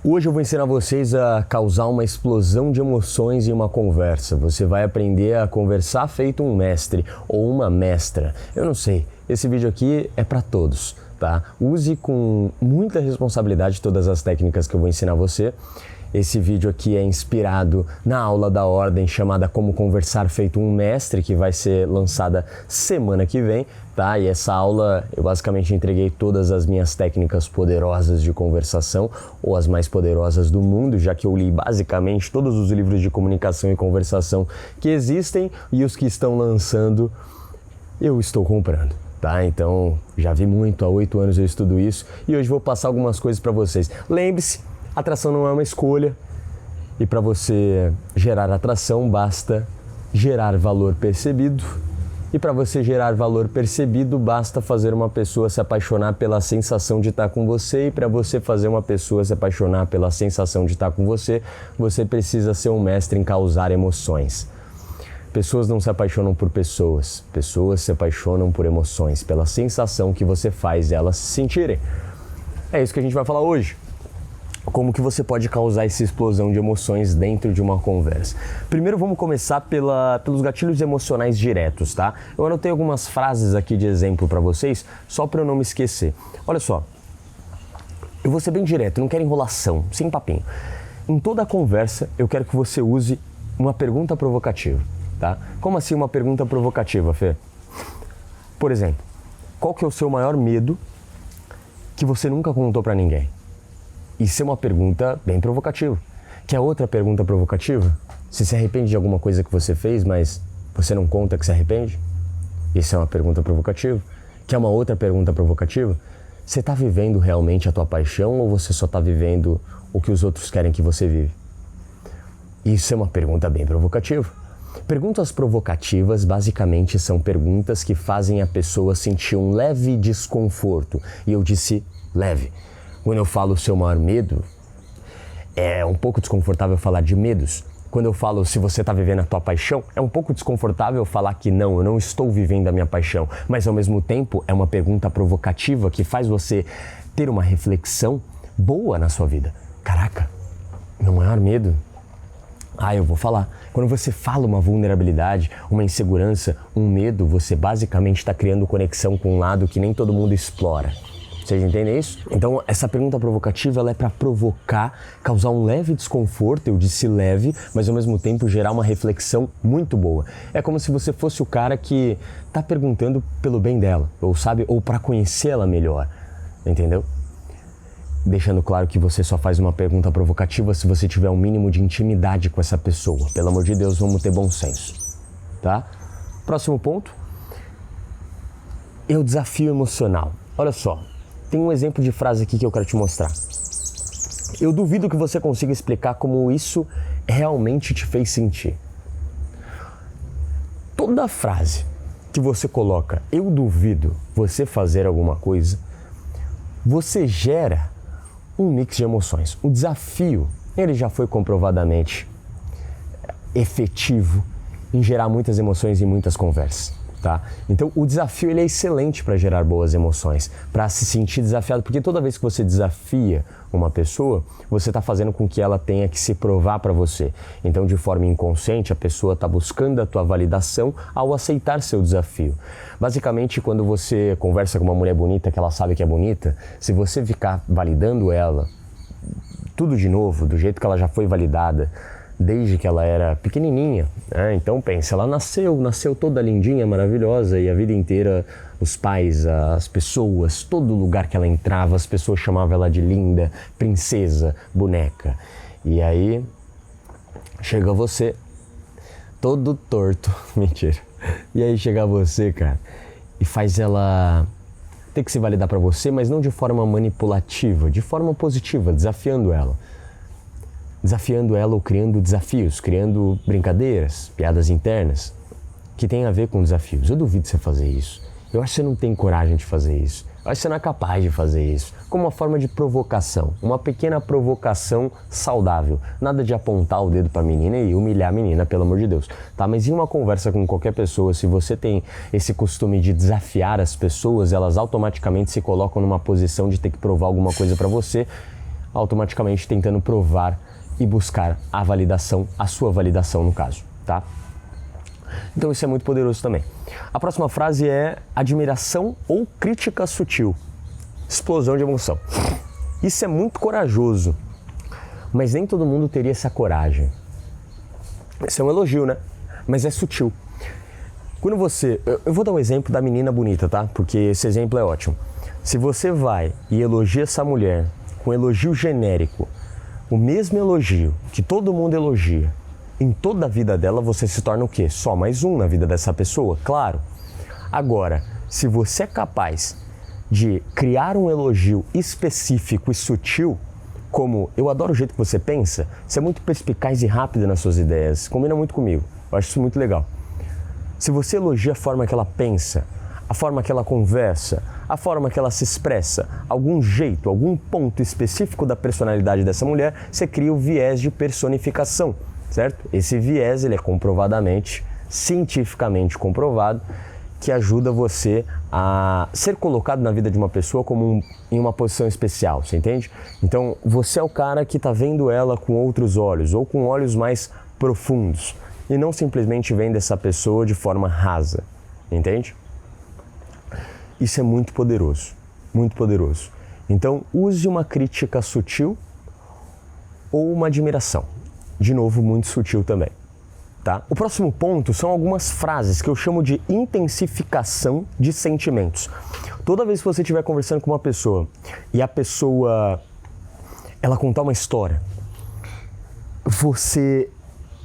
Hoje eu vou ensinar vocês a causar uma explosão de emoções em uma conversa. Você vai aprender a conversar feito um mestre ou uma mestra. Eu não sei, esse vídeo aqui é para todos, tá? Use com muita responsabilidade todas as técnicas que eu vou ensinar você. Esse vídeo aqui é inspirado na aula da ordem chamada Como Conversar Feito um Mestre, que vai ser lançada semana que vem, tá? E essa aula eu basicamente entreguei todas as minhas técnicas poderosas de conversação, ou as mais poderosas do mundo, já que eu li basicamente todos os livros de comunicação e conversação que existem, e os que estão lançando eu estou comprando. Tá? Então já vi muito, há 8 anos eu estudo isso, e hoje vou passar algumas coisas para vocês. Lembre-se, atração não é uma escolha, e para você gerar atração basta gerar valor percebido, e para você gerar valor percebido basta fazer uma pessoa se apaixonar pela sensação de estar com você, e para você fazer uma pessoa se apaixonar pela sensação de estar com você, você precisa ser um mestre em causar emoções. Pessoas não se apaixonam por pessoas, pessoas se apaixonam por emoções, pela sensação que você faz elas se sentirem. É isso que a gente vai falar hoje. Como que você pode causar essa explosão de emoções dentro de uma conversa. Primeiro vamos começar pelos gatilhos emocionais diretos, tá? Eu anotei algumas frases aqui de exemplo para vocês, só para eu não me esquecer. Olha só, eu vou ser bem direto, não quero enrolação, sem papinho. Em toda a conversa eu quero que você use uma pergunta provocativa, tá? Como assim uma pergunta provocativa, Fê? Por exemplo, qual que é o seu maior medo que você nunca contou para ninguém? Isso é uma pergunta bem provocativa. Quer outra pergunta provocativa? Você se arrepende de alguma coisa que você fez, mas você não conta que se arrepende? Isso é uma pergunta provocativa. Quer uma outra pergunta provocativa? Você está vivendo realmente a tua paixão ou você só está vivendo o que os outros querem que você vive? Isso é uma pergunta bem provocativa. Perguntas provocativas basicamente são perguntas que fazem a pessoa sentir um leve desconforto. E eu disse leve. Quando eu falo o seu maior medo, é um pouco desconfortável falar de medos. Quando eu falo se você está vivendo a tua paixão, é um pouco desconfortável falar que não, eu não estou vivendo a minha paixão. Mas ao mesmo tempo é uma pergunta provocativa que faz você ter uma reflexão boa na sua vida. Caraca, meu maior medo? Eu vou falar. Quando você fala uma vulnerabilidade, uma insegurança, um medo, você basicamente está criando conexão com um lado que nem todo mundo explora. Vocês entendem isso? Então, essa pergunta provocativa ela é para provocar, causar um leve desconforto, eu disse leve, mas ao mesmo tempo gerar uma reflexão muito boa. É como se você fosse o cara que está perguntando pelo bem dela, ou para conhecê-la melhor, entendeu? Deixando claro que você só faz uma pergunta provocativa se você tiver um mínimo de intimidade com essa pessoa. Pelo amor de Deus, vamos ter bom senso, tá? Próximo ponto é o desafio emocional. Olha só. Tem um exemplo de frase aqui que eu quero te mostrar. Eu duvido que você consiga explicar como isso realmente te fez sentir. Toda frase que você coloca, eu duvido você fazer alguma coisa, você gera um mix de emoções. O desafio, ele já foi comprovadamente efetivo em gerar muitas emoções e muitas conversas. Tá? Então o desafio ele é excelente para gerar boas emoções, para se sentir desafiado, porque toda vez que você desafia uma pessoa, você está fazendo com que ela tenha que se provar para você. Então de forma inconsciente a pessoa está buscando a tua validação ao aceitar seu desafio. Basicamente quando você conversa com uma mulher bonita que ela sabe que é bonita, se você ficar validando ela tudo de novo, do jeito que ela já foi validada, desde que ela era pequenininha, né? Então pensa, ela nasceu toda lindinha, maravilhosa, e a vida inteira os pais, as pessoas, todo lugar que ela entrava, as pessoas chamavam ela de linda, princesa, boneca. E aí chega você, todo torto, mentira. E aí chega você, cara, e faz ela ter que se validar pra você, mas não de forma manipulativa, de forma positiva, desafiando ela ou criando desafios, criando brincadeiras, piadas internas, que tem a ver com desafios. Eu duvido você fazer isso. Eu acho que você não tem coragem de fazer isso. Eu acho que você não é capaz de fazer isso. Como uma forma de provocação, uma pequena provocação saudável. Nada de apontar o dedo pra menina e humilhar a menina, pelo amor de Deus. Tá? Mas em uma conversa com qualquer pessoa, se você tem esse costume de desafiar as pessoas, elas automaticamente se colocam numa posição de ter que provar alguma coisa pra você. automaticamente tentando provar e buscar a validação, a sua validação no caso, tá? Então isso é muito poderoso também. A próxima frase é admiração ou crítica sutil. Explosão de emoção. Isso é muito corajoso, mas nem todo mundo teria essa coragem. Isso é um elogio, né? Mas é sutil. Quando você... Eu vou dar um exemplo da menina bonita, tá? Porque esse exemplo é ótimo. Se você vai e elogia essa mulher com elogio genérico, o mesmo elogio que todo mundo elogia, em toda a vida dela você se torna o quê? Só mais um na vida dessa pessoa, claro. Agora, se você é capaz de criar um elogio específico e sutil, como eu adoro o jeito que você pensa, você é muito perspicaz e rápido nas suas ideias, combina muito comigo, eu acho isso muito legal. Se você elogia a forma que ela pensa, a forma que ela conversa, a forma que ela se expressa, algum jeito, algum ponto específico da personalidade dessa mulher, você cria o viés de personificação, certo? Esse viés, ele é comprovadamente, cientificamente comprovado, que ajuda você a ser colocado na vida de uma pessoa como em uma posição especial, você entende? Então, você é o cara que está vendo ela com outros olhos, ou com olhos mais profundos, e não simplesmente vendo essa pessoa de forma rasa, entende? Isso é muito poderoso, muito poderoso. Então, use uma crítica sutil ou uma admiração. De novo, muito sutil também. Tá? O próximo ponto são algumas frases que eu chamo de intensificação de sentimentos. Toda vez que você estiver conversando com uma pessoa e a pessoa ela contar uma história,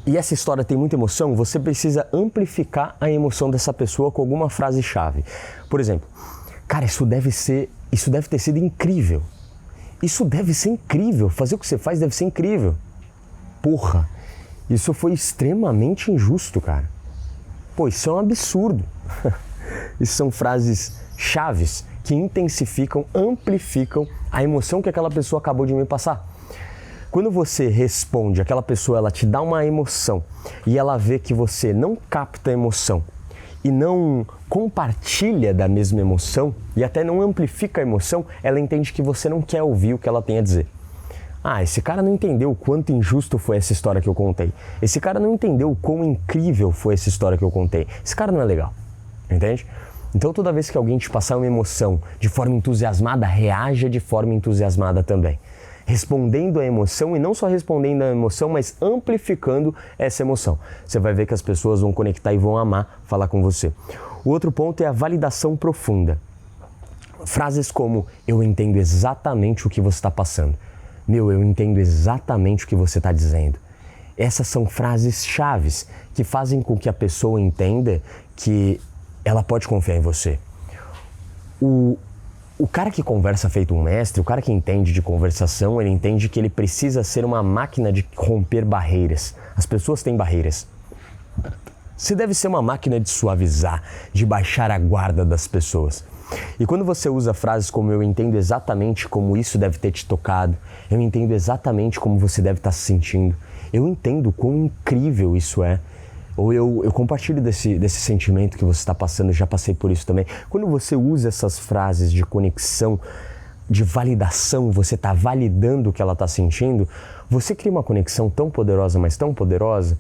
e essa história tem muita emoção, você precisa amplificar a emoção dessa pessoa com alguma frase-chave. Por exemplo, cara, isso deve ter sido incrível. Isso deve ser incrível. Fazer o que você faz deve ser incrível. Porra, isso foi extremamente injusto, cara. Pô, isso é um absurdo. Isso são frases chaves que intensificam, amplificam a emoção que aquela pessoa acabou de me passar. Quando você responde, aquela pessoa ela te dá uma emoção e ela vê que você não capta a emoção e não compartilha da mesma emoção e até não amplifica a emoção, ela entende que você não quer ouvir o que ela tem a dizer. Ah, esse cara não entendeu o quanto injusto foi essa história que eu contei. Esse cara não entendeu o quão incrível foi essa história que eu contei. Esse cara não é legal, entende? Então toda vez que alguém te passar uma emoção de forma entusiasmada, reaja de forma entusiasmada também. Respondendo à emoção e não só respondendo à emoção, mas amplificando essa emoção. Você vai ver que as pessoas vão conectar e vão amar falar com você. O outro ponto é a validação profunda. Frases como, eu entendo exatamente o que você está passando. Meu, eu entendo exatamente o que você está dizendo. Essas são frases chaves que fazem com que a pessoa entenda que ela pode confiar em você. O cara que conversa feito um mestre, o cara que entende de conversação, ele entende que ele precisa ser uma máquina de romper barreiras. As pessoas têm barreiras. Você deve ser uma máquina de suavizar, de baixar a guarda das pessoas. E quando você usa frases como eu entendo exatamente como isso deve ter te tocado, eu entendo exatamente como você deve estar se sentindo, eu entendo quão incrível isso é, ou eu compartilho desse sentimento que você está passando, já passei por isso também. Quando você usa essas frases de conexão, de validação, você está validando o que ela está sentindo, você cria uma conexão tão poderosa, mas tão poderosa,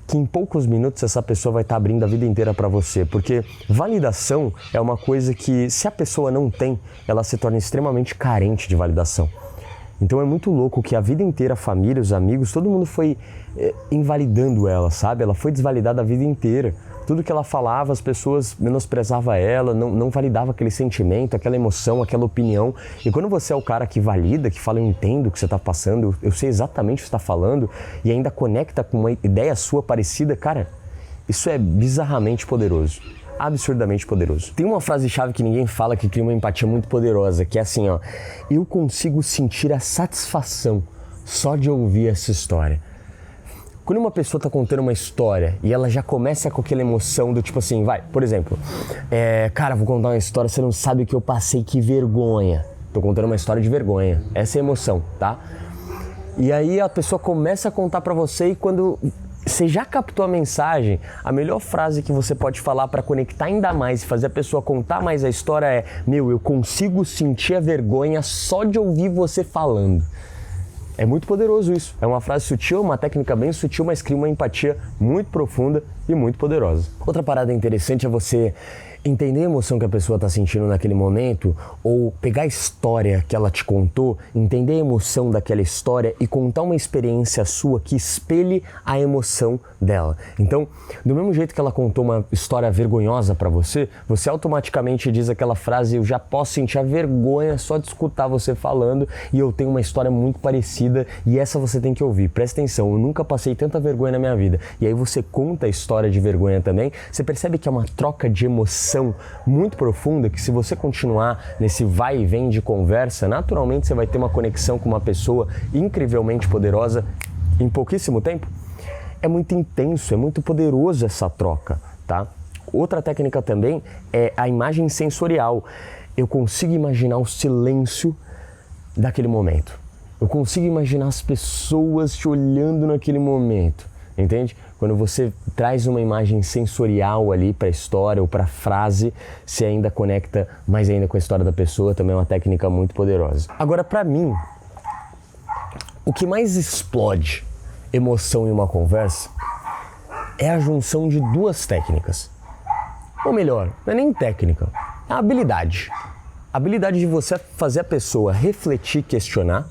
que em poucos minutos essa pessoa vai estar abrindo a vida inteira para você, porque validação é uma coisa que, se a pessoa não tem, ela se torna extremamente carente de validação. Então é muito louco que a vida inteira, a família, os amigos, todo mundo foi invalidando ela, sabe? Ela foi desvalidada a vida inteira. Tudo que ela falava, as pessoas menosprezavam ela, não validavam aquele sentimento, aquela emoção, aquela opinião. E quando você é o cara que valida, que fala, eu entendo o que você está passando, eu sei exatamente o que você está falando, e ainda conecta com uma ideia sua parecida, cara, isso é bizarramente poderoso. Absurdamente poderoso. Tem uma frase-chave que ninguém fala que cria uma empatia muito poderosa, que é assim, ó, eu consigo sentir a satisfação só de ouvir essa história. Quando uma pessoa está contando uma história e ela já começa com aquela emoção do tipo assim, vai, por exemplo, cara, vou contar uma história, você não sabe o que eu passei, que vergonha. Tô contando uma história de vergonha, essa é a emoção, tá? E aí a pessoa começa a contar pra você e quando você já captou a mensagem, a melhor frase que você pode falar para conectar ainda mais e fazer a pessoa contar mais a história é, meu, eu consigo sentir a vergonha só de ouvir você falando. É muito poderoso isso. É uma frase sutil, uma técnica bem sutil, mas cria uma empatia muito profunda e muito poderosa. Outra parada interessante é você entender a emoção que a pessoa está sentindo naquele momento, ou pegar a história que ela te contou, entender a emoção daquela história e contar uma experiência sua que espelhe a emoção dela. Então, do mesmo jeito que ela contou uma história vergonhosa para você, você automaticamente diz aquela frase: eu já posso sentir a vergonha só de escutar você falando, e eu tenho uma história muito parecida e essa você tem que ouvir. Presta atenção, eu nunca passei tanta vergonha na minha vida. E aí você conta a história de vergonha também, você percebe que é uma troca de emoção muito profunda, que se você continuar nesse vai e vem de conversa, naturalmente você vai ter uma conexão com uma pessoa incrivelmente poderosa em pouquíssimo tempo. É muito intenso, é muito poderoso essa troca, tá? Outra técnica também é a imagem sensorial. Eu consigo imaginar o silêncio daquele momento. Eu consigo imaginar as pessoas te olhando naquele momento, entende? Quando você traz uma imagem sensorial ali para a história ou para a frase, você ainda conecta mais ainda com a história da pessoa, também é uma técnica muito poderosa. Agora, para mim, o que mais explode emoção em uma conversa é a junção de duas técnicas. Ou melhor, não é nem técnica, é a habilidade. A habilidade de você fazer a pessoa refletir, questionar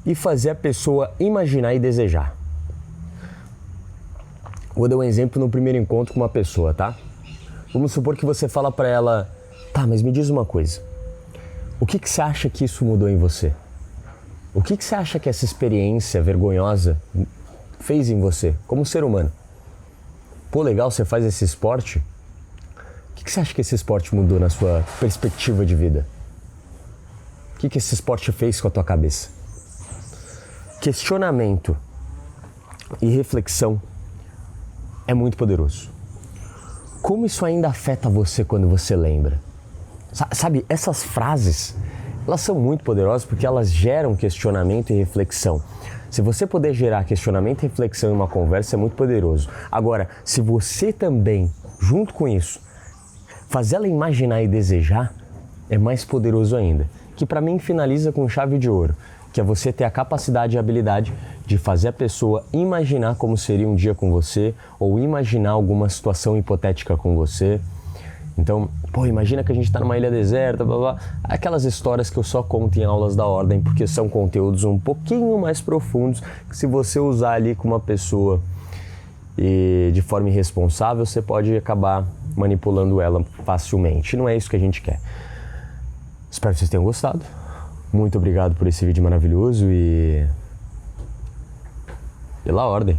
e fazer a pessoa imaginar e desejar. Vou dar um exemplo no primeiro encontro com uma pessoa, tá? Vamos supor que você fala pra ela: tá, mas me diz uma coisa. O que você acha que isso mudou em você? O que você acha que essa experiência vergonhosa fez em você, como ser humano? Pô, legal, você faz esse esporte? O que você acha que esse esporte mudou na sua perspectiva de vida? O que esse esporte fez com a tua cabeça? Questionamento e reflexão é muito poderoso. Como isso ainda afeta você quando você lembra? Sabe, essas frases, elas são muito poderosas porque elas geram questionamento e reflexão. Se você puder gerar questionamento e reflexão em uma conversa, é muito poderoso. Agora, se você também, junto com isso, fazer ela imaginar e desejar, é mais poderoso ainda. Que para mim finaliza com chave de ouro, que é você ter a capacidade e a habilidade de fazer a pessoa imaginar como seria um dia com você, ou imaginar alguma situação hipotética com você. Então, pô, imagina que a gente está numa ilha deserta, blá, blá, aquelas histórias que eu só conto em aulas da Ordem, porque são conteúdos um pouquinho mais profundos, que se você usar ali com uma pessoa e de forma irresponsável, você pode acabar manipulando ela facilmente. Não é isso que a gente quer. Espero que vocês tenham gostado. Muito obrigado por esse vídeo maravilhoso e pela Ordem.